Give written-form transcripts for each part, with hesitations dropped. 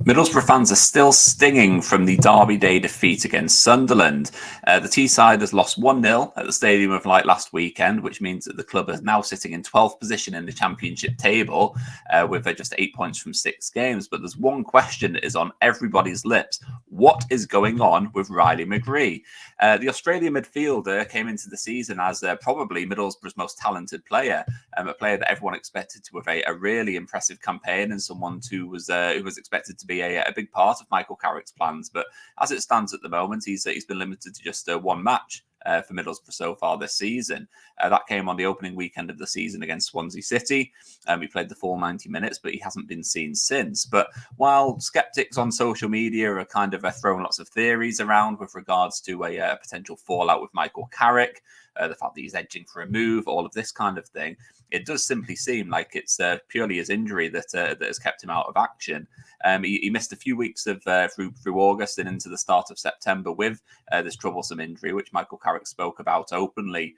Middlesbrough fans are still stinging from the Derby Day defeat against Sunderland. The Teesside has lost 1-0 at the Stadium of Light last weekend, which means that the club is now sitting in 12th position in the Championship table with just 8 points from 6 games. But there's one question that is on everybody's lips. What is going on with Riley McGree? The Australian midfielder came into the season as probably Middlesbrough's most talented player, a player that everyone expected to have a really impressive campaign and someone who was expected to be a big part of Michael Carrick's plans. But as it stands at the moment, he's been limited to just one match for Middlesbrough so far this season. That came on the opening weekend of the season against Swansea City. He played the full 90 minutes, but he hasn't been seen since. But while skeptics on social media are kind of throwing lots of theories around with regards to a potential fallout with Michael Carrick, the fact that he's edging for a move, all of this kind of thing, it does simply seem like it's purely his injury that has kept him out of action. He missed a few weeks of through August and into the start of September with this troublesome injury, which Michael Carrick spoke about openly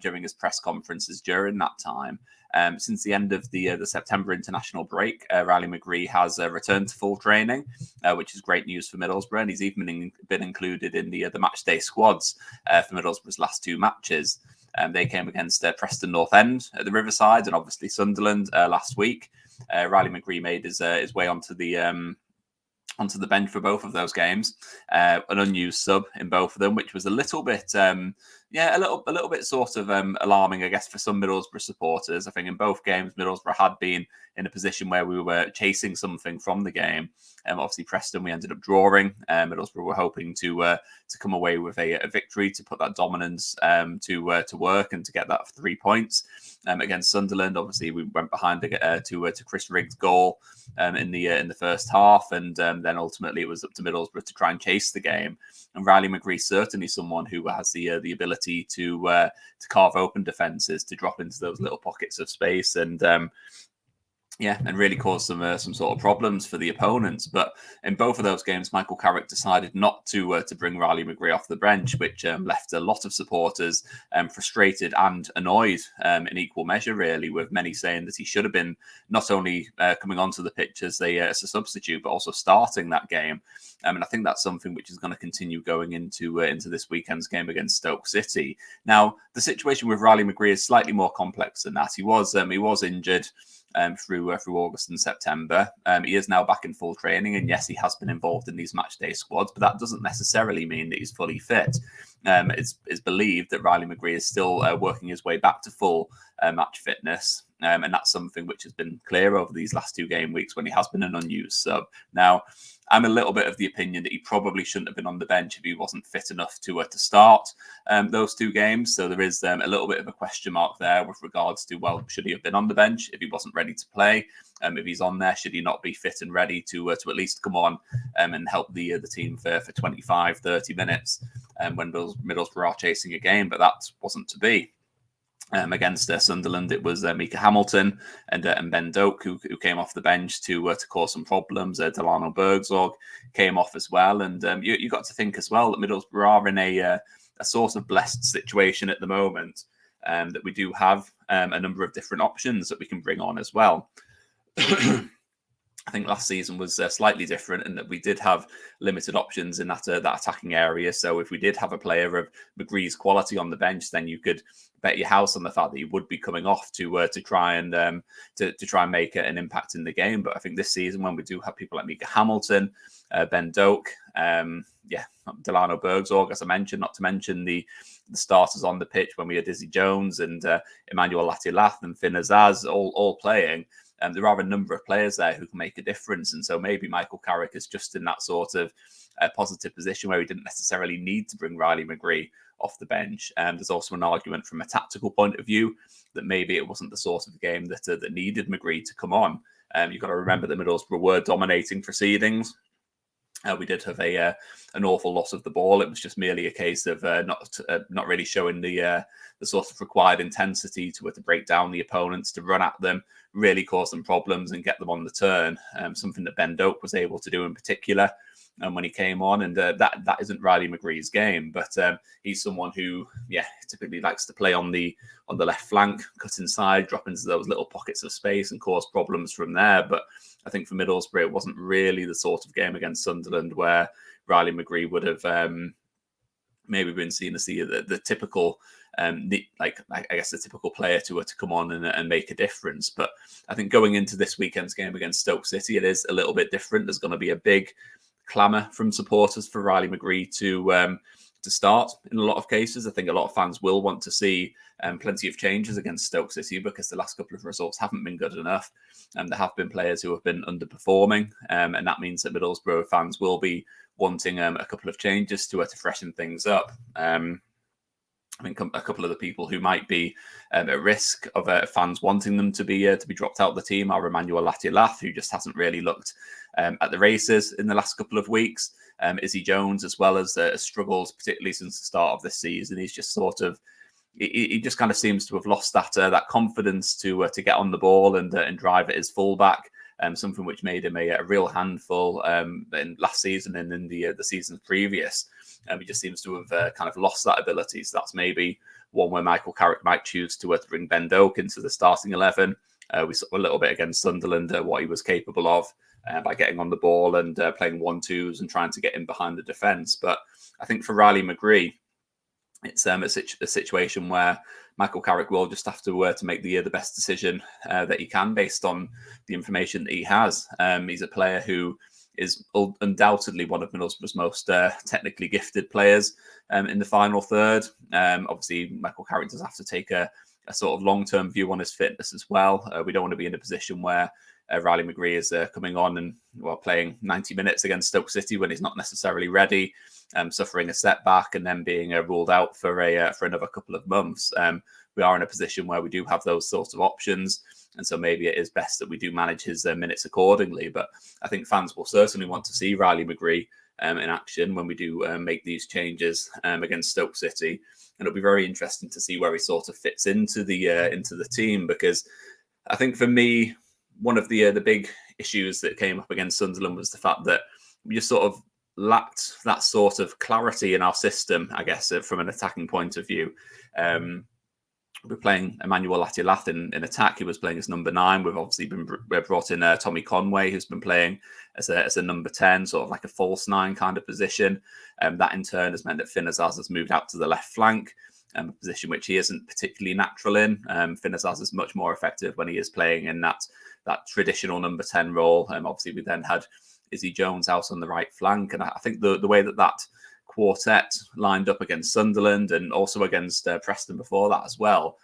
during his press conferences during that time. Since the end of the September international break, Riley McGree has returned to full training, which is great news for Middlesbrough, and he's even been included in the match day squads for Middlesbrough's last 2 matches. They came against Preston North End at the Riverside and obviously Sunderland last week. Riley McGree made his way onto the bench for both of those games, an unused sub in both of them, which was a little bit, a little bit sort of alarming, I guess, for some Middlesbrough supporters. I think in both games, Middlesbrough had been in a position where we were chasing something from the game. Obviously, Preston, we ended up drawing. Middlesbrough were hoping to come away with a victory to put that dominance to work and to get that 3 points. Against Sunderland, obviously, we went behind to Chris Riggs' goal in the first half, and then ultimately it was up to Middlesbrough to try and chase the game. And Riley McGree certainly someone who has the ability to carve open defences, to drop into those little pockets of space, and really cause some sort of problems for the opponents. But in both of those games, Michael Carrick decided not to bring Riley McGree off the bench, which left a lot of supporters frustrated and annoyed in equal measure, really, with many saying that he should have been not only coming onto the pitch as a substitute, but also starting that game. And I think that's something which is going to continue going into this weekend's game against Stoke City. Now, the situation with Riley McGree is slightly more complex than that. He was injured through August and September. He is now back in full training, and yes, he has been involved in these match day squads, but that doesn't necessarily mean that he's fully fit. It's believed that Riley McGree is still working his way back to full match fitness, and that's something which has been clear over these last 2 game weeks when he has been an unused sub. Now, I'm a little bit of the opinion that he probably shouldn't have been on the bench if he wasn't fit enough to start those 2 games. So there is a little bit of a question mark there with regards to, well, should he have been on the bench if he wasn't ready to play? If he's on there, should he not be fit and ready to at least come on and help the team for 25, 30 minutes when Middlesbrough are chasing a game? But that wasn't to be. Against Sunderland, it was Mika Hamilton and Ben Doak who came off the bench to cause some problems. Delano Bergzorg came off as well, and you got to think as well that Middlesbrough are in a sort of blessed situation at the moment, that we do have a number of different options that we can bring on as well. I think last season was slightly different in that we did have limited options in that attacking area. So if we did have a player of McGree's quality on the bench, then you could bet your house on the fact that he would be coming off to try and make an impact in the game. But I think this season, when we do have people like Mika Hamilton, Ben Doak, Delano Bergzorg, as I mentioned, not to mention the starters on the pitch when we had Izzy Jones and Emmanuel Latilath and Finn Azaz all playing. There are a number of players there who can make a difference. And so maybe Michael Carrick is just in that sort of positive position where he didn't necessarily need to bring Riley McGree off the bench. There's also an argument from a tactical point of view that maybe it wasn't the sort of game that needed McGree to come on. You've got to remember that Middlesbrough were dominating proceedings. We did have an awful loss of the ball. It was just merely a case of not really showing the sort of required intensity to break down the opponents, to run at them, really cause them problems and get them on the turn. Something that Ben Doak was able to do in particular when he came on, and that isn't Riley McGree's game. But he's someone who, typically likes to play on the left flank, cut inside, drop into those little pockets of space, and cause problems from there. But I think for Middlesbrough, it wasn't really the sort of game against Sunderland where Riley McGree would have maybe been seen as the typical, the typical player to come on and make a difference. But I think going into this weekend's game against Stoke City, it is a little bit different. There's going to be a big clamour from supporters for Riley McGree to start in a lot of cases. I think a lot of fans will want to see plenty of changes against Stoke City because the last couple of results haven't been good enough. There have been players who have been underperforming, and that means that Middlesbrough fans will be wanting a couple of changes to freshen things up. I think a couple of the people who might be at risk of fans wanting them to be dropped out of the team are Emmanuel Latiolath, who just hasn't really looked at the races in the last couple of weeks. Izzy Jones, as well as struggles, particularly since the start of this season. He's just he just kind of seems to have lost that confidence to get on the ball and drive at his fullback. Something which made him a real handful in last season and in the season previous. He just seems to have kind of lost that ability. So that's maybe one where Michael Carrick might choose to bring Ben Doak into the starting 11. We saw a little bit against Sunderland what he was capable of by getting on the ball and playing 1-2s and trying to get in behind the defence. But I think for Riley McGree, it's a situation where Michael Carrick will just have to make the best decision that he can based on the information that he has. He's a player who is undoubtedly one of Middlesbrough's most technically gifted players in the final third. Obviously, Michael Carrick does have to take a sort of long-term view on his fitness as well. We don't want to be in a position where Riley McGree is coming on and playing 90 minutes against Stoke City when he's not necessarily ready, suffering a setback and then being ruled out for another couple of months. We are in a position where we do have those sorts of options, and so maybe it is best that we do manage his minutes accordingly. But I think fans will certainly want to see Riley McGree in action when we do make these changes against Stoke City, and it'll be very interesting to see where he sort of fits into the team, because I think for me, one of the big issues that came up against Sunderland was the fact that we just sort of lacked that sort of clarity in our system, I guess, from an attacking point of view. We're playing Emmanuel Latiolath in attack. He was playing as number 9. We've obviously brought in Tommy Conway, who's been playing as a number 10, sort of like a false 9 kind of position. That in turn has meant that Finn Azaz has moved out to the left flank, a position which he isn't particularly natural in. Finn Azaz is much more effective when he is playing in that traditional number 10 role. Obviously, we then had Izzy Jones out on the right flank, and I think the way that quartet lined up against Sunderland and also against Preston before that as well,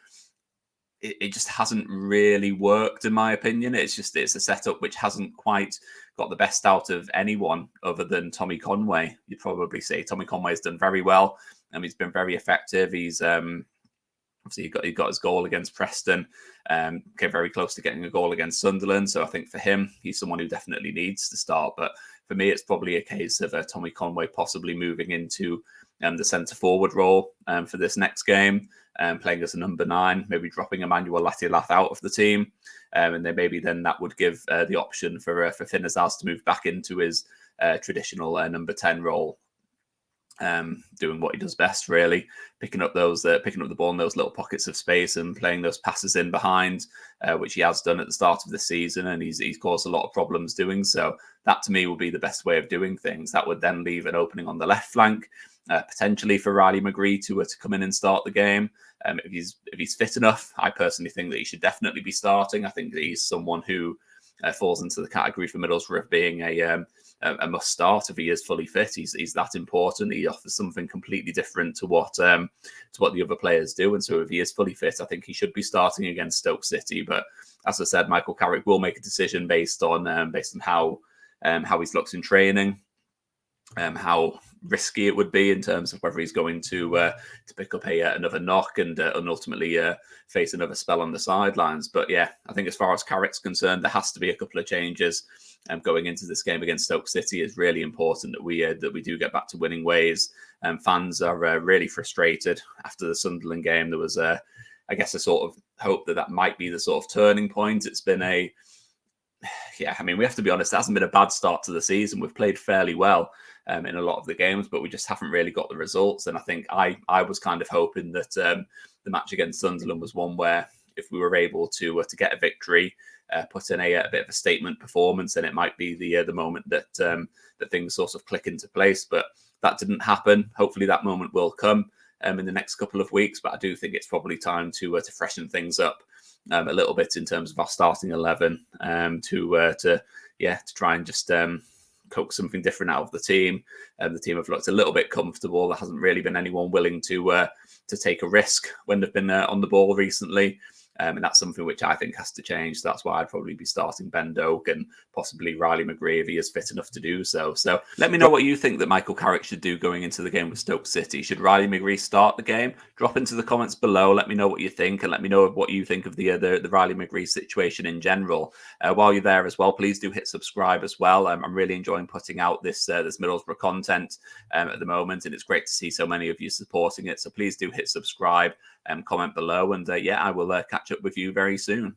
it just hasn't really worked, in my opinion. It's a setup which hasn't quite got the best out of anyone other than Tommy Conway. You'd probably say Tommy Conway's done very well, and he's been very effective. He's obviously he got his goal against Preston, came very close to getting a goal against Sunderland. So I think for him, he's someone who definitely needs to start. But for me, it's probably a case of Tommy Conway possibly moving into the centre forward role for this next game, playing as a number 9, maybe dropping Emmanuel Latiolath out of the team, and then that would give the option for Finn Azaz to move back into his traditional number 10 role. Doing what he does best, really, picking up the ball in those little pockets of space and playing those passes in behind, which he has done at the start of the season, and he's caused a lot of problems doing so. That to me will be the best way of doing things. That would then leave an opening on the left flank, potentially for Riley McGree to come in and start the game. If he's fit enough, I personally think that he should definitely be starting. I think that he's someone who falls into the category for Middlesbrough of being a must start if he is fully fit. He's that important. He offers something completely different to what the other players do, and so if he is fully fit, I think he should be starting against Stoke City. But as I said, Michael Carrick will make a decision based on how he's looked in training, how risky it would be in terms of whether he's going to pick up another knock and ultimately face another spell on the sidelines. But yeah, I think as far as Carrick's concerned, there has to be a couple of changes. Going into this game against Stoke City is really important that we do get back to winning ways. Fans are really frustrated after the Sunderland game. There was I guess a sort of hope that might be the sort of turning point. It's been yeah, I mean, we have to be honest, it hasn't been a bad start to the season. We've played fairly well in a lot of the games, but we just haven't really got the results. And I think I was kind of hoping that the match against Sunderland was one where if we were able to get a victory, put in a bit of a statement performance, and it might be the moment that that things sort of click into place. But that didn't happen. Hopefully, that moment will come in the next couple of weeks. But I do think it's probably time to freshen things up a little bit in terms of our starting 11 to try and just coax something different out of the team. The team have looked a little bit comfortable. There hasn't really been anyone willing to take a risk when they've been on the ball recently. And that's something which I think has to change. So that's why I'd probably be starting Ben Doak and possibly Riley McGree if he is fit enough to do so. So let me know what you think that Michael Carrick should do going into the game with Stoke City. Should Riley McGree start the game? Drop into the comments below. Let me know what you think, and let me know what you think of the Riley McGree situation in general. While you're there as well, please do hit subscribe as well. I'm really enjoying putting out this Middlesbrough content at the moment, and it's great to see so many of you supporting it. So please do hit subscribe and comment below, and I will catch up with you very soon.